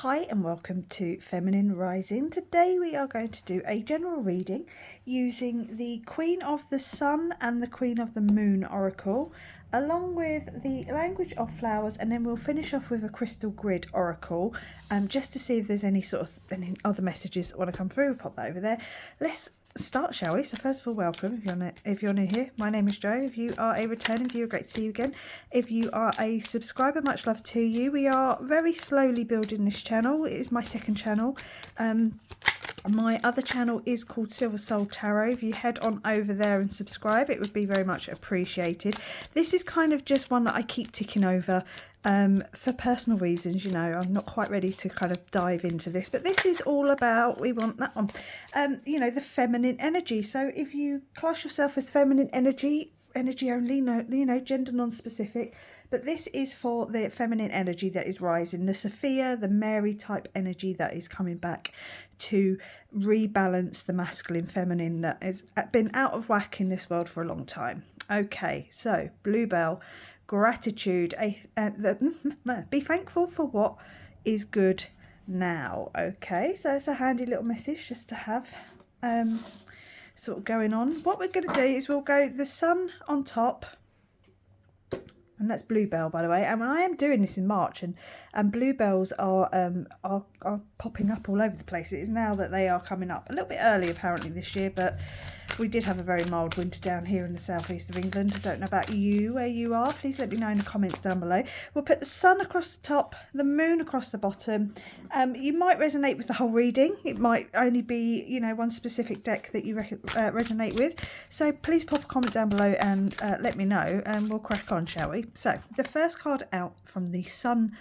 Hi and welcome to Feminine Rising. Today we are going to do a general reading using the Queen of the Sun and the Queen of the Moon Oracle, along with the Language of Flowers, and then we'll finish off with a Crystal Grid Oracle, just to see if there's any any other messages that want to come through. We'll pop that over there. Let's start, shall we? So first of all, welcome if you're new here. My name is Jo. If you are a returning viewer, great to see you again. If you are a subscriber, much love to you. We are very slowly building this channel. It is my second channel. My other channel is called Silver Soul Tarot. If you head on over there and subscribe, it would be very much appreciated. This is kind of just one that I keep ticking over for personal reasons. You know, I'm not quite ready to kind of dive into this, but this is all about, we want that one, you know, the feminine energy. So if you class yourself as feminine energy only, no, you know, gender non-specific, but this is for the feminine energy that is rising, the Sophia, the Mary type energy that is coming back to rebalance the masculine feminine that has been out of whack in this world for a long time. Okay, so Bluebell, gratitude, be thankful for what is good now. Okay, so it's a handy little message just to have sort of going on. What we're going to do is we'll go the sun on top, and that's Bluebell, by the way. And I am doing this in March, and bluebells are popping up all over the place. It is now that they are coming up a little bit early apparently this year, but we did have a very mild winter down here in the southeast of England. I don't know about you, where you are. Please let me know in the comments down below. We'll put the sun across the top, the moon across the bottom. You might resonate with the whole reading. It might only be, you know, one specific deck that you resonate with. So please pop a comment down below and let me know, and we'll crack on, shall we? So the first card out from the sun,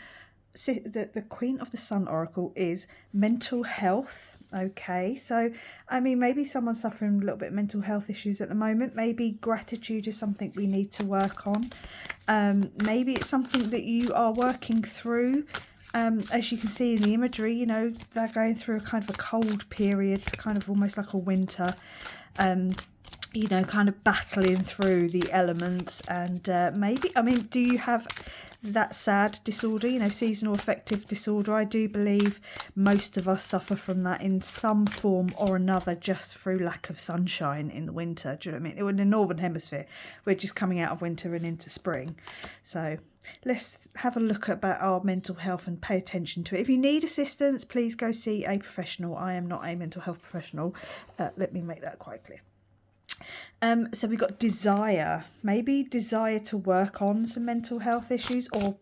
the Queen of the Sun Oracle, is mental health. Okay, so I mean, maybe someone's suffering a little bit of mental health issues at the moment. Maybe gratitude is something we need to work on. Maybe it's something that you are working through. As you can see in the imagery, you know, they're going through a kind of a cold period, kind of almost like a winter. You know, kind of battling through the elements, and maybe, I mean, do you have that sad disorder, you know, seasonal affective disorder? I do believe most of us suffer from that in some form or another, just through lack of sunshine in the winter. Do you know what I mean? In the northern hemisphere, we're just coming out of winter and into spring. So let's have a look about our mental health and pay attention to it. If you need assistance, please go see a professional. I am not a mental health professional. Let me make that quite clear. So we've got desire, maybe desire to work on some mental health issues, or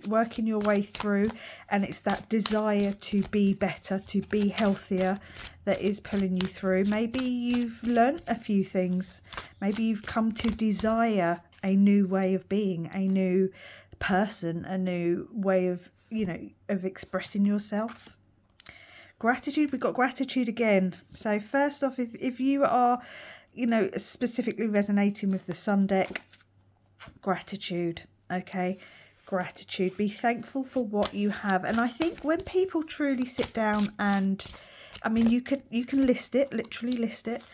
working your way through, and it's that desire to be better, to be healthier, that is pulling you through. Maybe you've learnt a few things. Maybe you've come to desire a new way of being, a new person, a new way of, you know, of expressing yourself. Gratitude, we've got gratitude again. So first off, if you are, you know, specifically resonating with the sun deck, gratitude. Okay, gratitude, be thankful for what you have. And I think when people truly sit down and, I mean, you can list it, literally list it,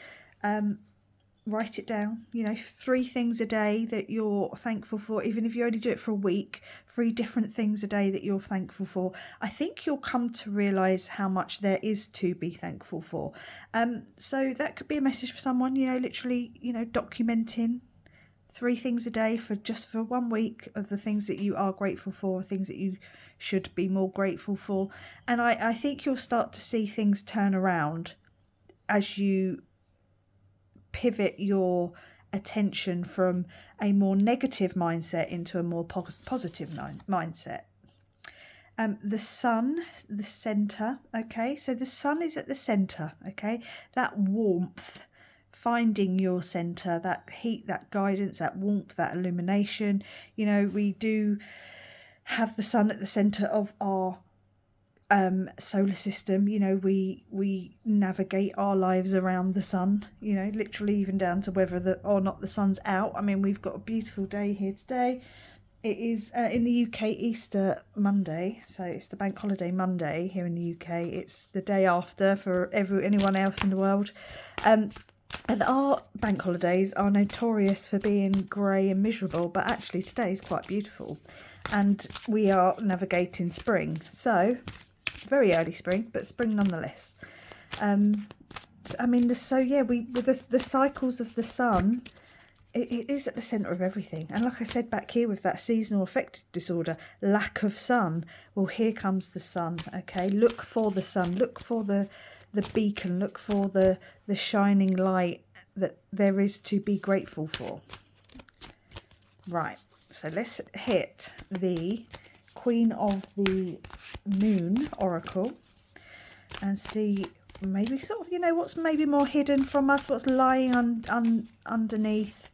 write it down, you know, 3 things a day that you're thankful for. Even if you only do it for a week, 3 different things a day that you're thankful for, I think you'll come to realize how much there is to be thankful for. So that could be a message for someone, you know, literally, you know, documenting 3 things a day for just for 1 week of the things that you are grateful for, things that you should be more grateful for. And I think you'll start to see things turn around as you pivot your attention from a more negative mindset into a more positive mindset. The sun, the center. Okay, so the sun is at the center. Okay, that warmth, finding your center, that heat, that guidance, that warmth, that illumination. You know, we do have the sun at the center of our solar system. You know, we navigate our lives around the sun, you know, literally even down to whether or not the sun's out. I mean, we've got a beautiful day here today. It is in the UK Easter Monday, so it's the bank holiday Monday here in the UK. It's the day after for anyone else in the world. And our bank holidays are notorious for being grey and miserable, but actually today is quite beautiful, and we are navigating spring. So very early spring, but spring nonetheless. I mean, so yeah, with the cycles of the sun, it is at the centre of everything. And like I said back here with that seasonal affective disorder, lack of sun. Well, here comes the sun, okay? Look for the sun. Look for the beacon. Look for the shining light that there is to be grateful for. Right, so let's hit the Queen of the Moon Oracle and see maybe sort of, you know, what's maybe more hidden from us, what's lying underneath,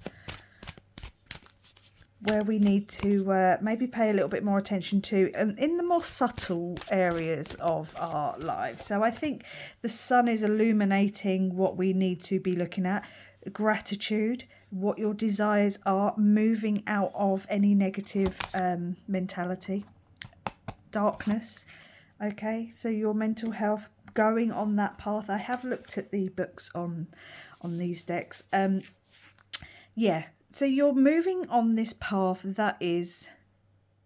where we need to maybe pay a little bit more attention to, and in the more subtle areas of our lives. So I think the sun is illuminating what we need to be looking at. Gratitude, what your desires are, moving out of any negative mentality. Darkness, okay, so your mental health, going on that path. I have looked at the books on these decks. Yeah, so you're moving on this path that is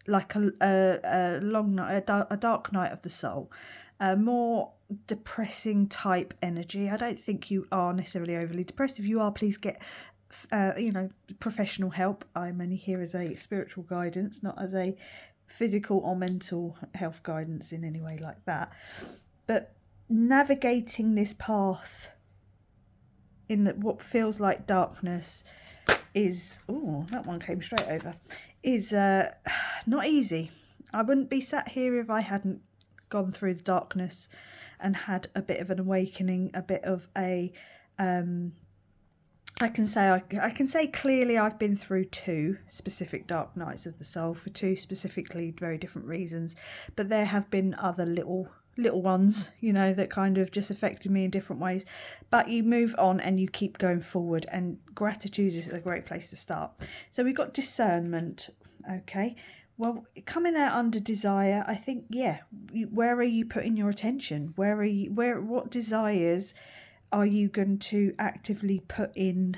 like a long night, a dark night of the soul, a more depressing type energy. I don't think you are necessarily overly depressed. If you are, please get you know, professional help. I'm only here as a spiritual guidance, not as a physical or mental health guidance in any way like that. But navigating this path in what feels like darkness is, oh, that one came straight over, is not easy. I wouldn't be sat here if I hadn't gone through the darkness and had a bit of an awakening, a bit of a I can say clearly I've been through 2 specific dark nights of the soul for 2 specifically very different reasons, but there have been other little ones, you know, that kind of just affected me in different ways. But you move on and you keep going forward, and gratitude is a great place to start. So we've got discernment, okay. Well, coming out under desire, I think, yeah, where are you putting your attention? What desires are you going to actively put in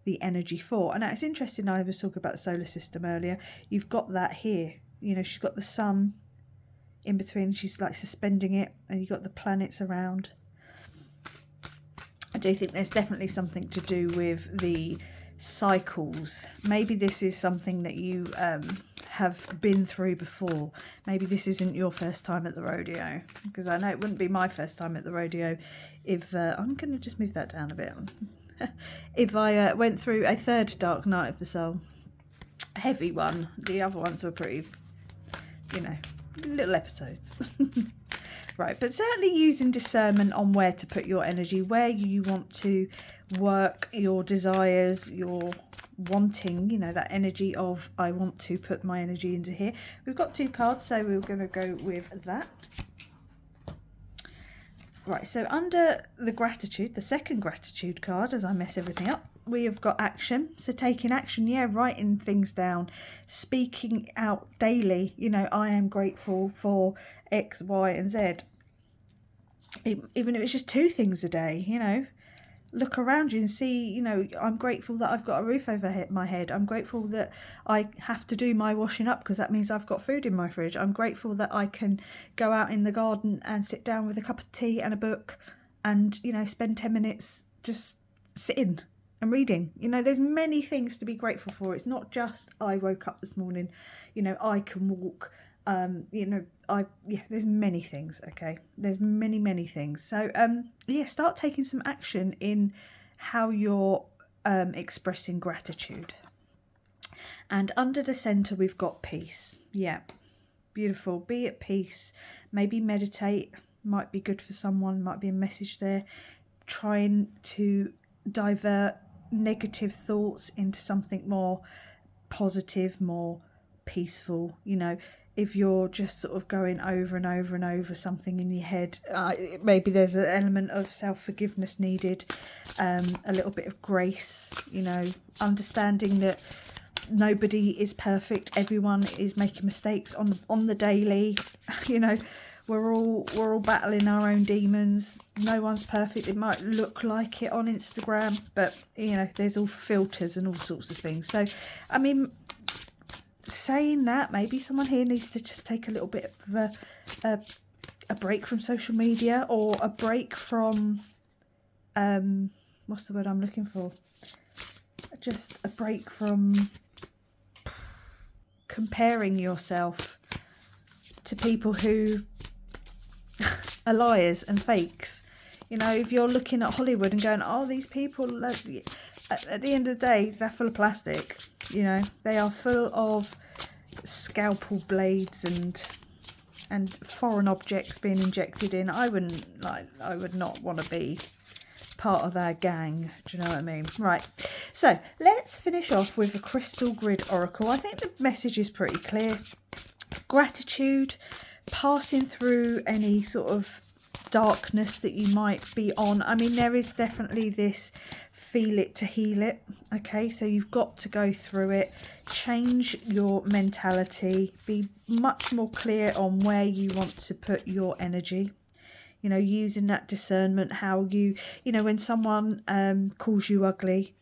the energy for? And it's interesting, I was talking about the solar system earlier. You've got that here. You know, she's got the sun in between. She's like suspending it, and you've got the planets around. I do think there's definitely something to do with the cycles. Maybe this is something that you have been through before. Maybe this isn't your first time at the rodeo, because I know it wouldn't be my first time at the rodeo if I'm going to just move that down a bit if I went through a 3rd dark night of the soul, a heavy one. The other ones were pretty, you know, little episodes. Right, but certainly using discernment on where to put your energy, where you want to work your desires, your wanting, you know, that energy of I want to put my energy into here. We've got 2 cards, so we're going to go with that. Right, so under the gratitude, the 2nd gratitude card, as I mess everything up, we have got action. So taking action, yeah, writing things down, speaking out daily, you know, I am grateful for X, Y, and Z. Even if it's just 2 things a day, you know, look around you and see, you know, I'm grateful that I've got a roof over my head. I'm grateful that I have to do my washing up because that means I've got food in my fridge. I'm grateful that I can go out in the garden and sit down with a cup of tea and a book and, you know, spend 10 minutes just sitting and reading. You know, there's many things to be grateful for. It's not just I woke up this morning, you know, I can walk. You know, there's many things, okay, there's many things. So yeah, start taking some action in how you're expressing gratitude. And under the center we've got peace. Yeah, beautiful. Be at peace. Maybe meditate, might be good for someone, might be a message there. Trying to divert negative thoughts into something more positive, more peaceful. You know, if you're just sort of going over and over and over something in your head, maybe there's an element of self-forgiveness needed, a little bit of grace, you know, understanding that nobody is perfect, everyone is making mistakes on the daily. You know, we're all battling our own demons. No one's perfect. It might look like it on Instagram, but you know, there's all filters and all sorts of things. So I mean, saying that, maybe someone here needs to just take a little bit of a break from social media, or a break from, what's the word I'm looking for? Just a break from comparing yourself to people who are liars and fakes. You know, if you're looking at Hollywood and going, oh, these people, at the end of the day, they're full of plastic. You know, they are full of scalpel blades and foreign objects being injected in. I would not want to be part of their gang. Do you know what I mean? Right. So let's finish off with a crystal grid oracle. I think the message is pretty clear. Gratitude, passing through any sort of darkness that you might be on. I mean, there is definitely this feel it to heal it. Okay, so you've got to go through it, change your mentality, be much more clear on where you want to put your energy. You know, using that discernment, how you know, when someone calls you ugly,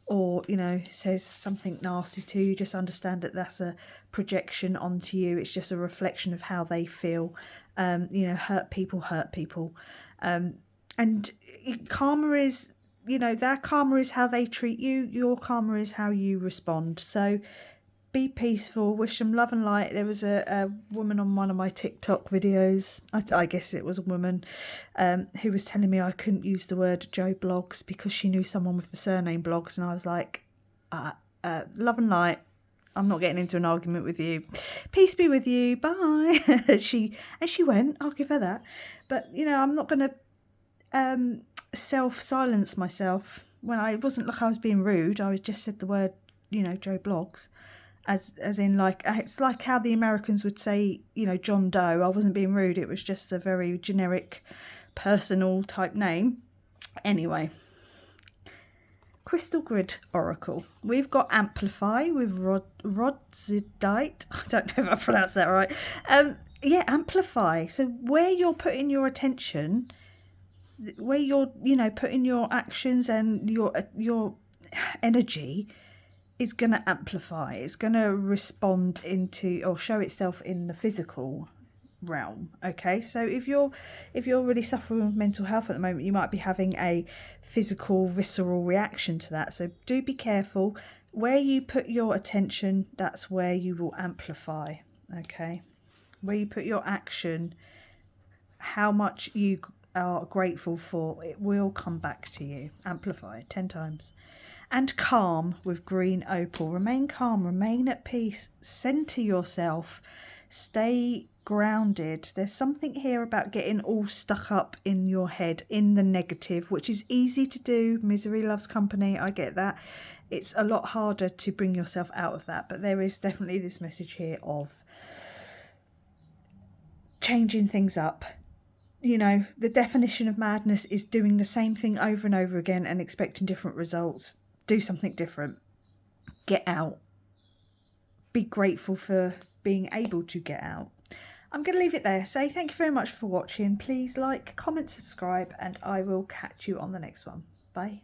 or, you know, says something nasty to you, just understand that that's a projection onto you. It's just a reflection of how they feel. You know, hurt people. And karma is, you know, their karma is how they treat you. Your karma is how you respond. So be peaceful, wish them love and light. There was a woman on one of my TikTok videos, I guess it was a woman, who was telling me I couldn't use the word Joe Blogs because she knew someone with the surname Blogs, and I was like, love and light, I'm not getting into an argument with you. Peace be with you, bye. she went, I'll give her that. But, you know, I'm not going to self-silence myself. When it wasn't like I was being rude, I just said the word, you know, Joe Blogs. As in, like, it's like how the Americans would say, you know, John Doe. I wasn't being rude. It was just a very generic, personal type name. Anyway, Crystal Grid Oracle. We've got Amplify with Rodzidite. I don't know if I pronounced that right. Yeah, Amplify. So where you're putting your attention, where you're, you know, putting your actions and your energy, is going to amplify. It's going to respond into, or show itself in the physical realm. Okay, so if you're really suffering with mental health at the moment, you might be having a physical, visceral reaction to that. So do be careful. Where you put your attention, that's where you will amplify. Okay, where you put your action, how much you are grateful for, it will come back to you. Amplify 10 times. And calm with green opal. Remain calm, remain at peace, centre yourself, stay grounded. There's something here about getting all stuck up in your head, in the negative, which is easy to do. Misery loves company, I get that. It's a lot harder to bring yourself out of that, but there is definitely this message here of changing things up. You know, the definition of madness is doing the same thing over and over again and expecting different results. Do something different. Get out. Be grateful for being able to get out. I'm going to leave it there. Say thank you very much for watching. Please like, comment, subscribe, and I will catch you on the next one. Bye.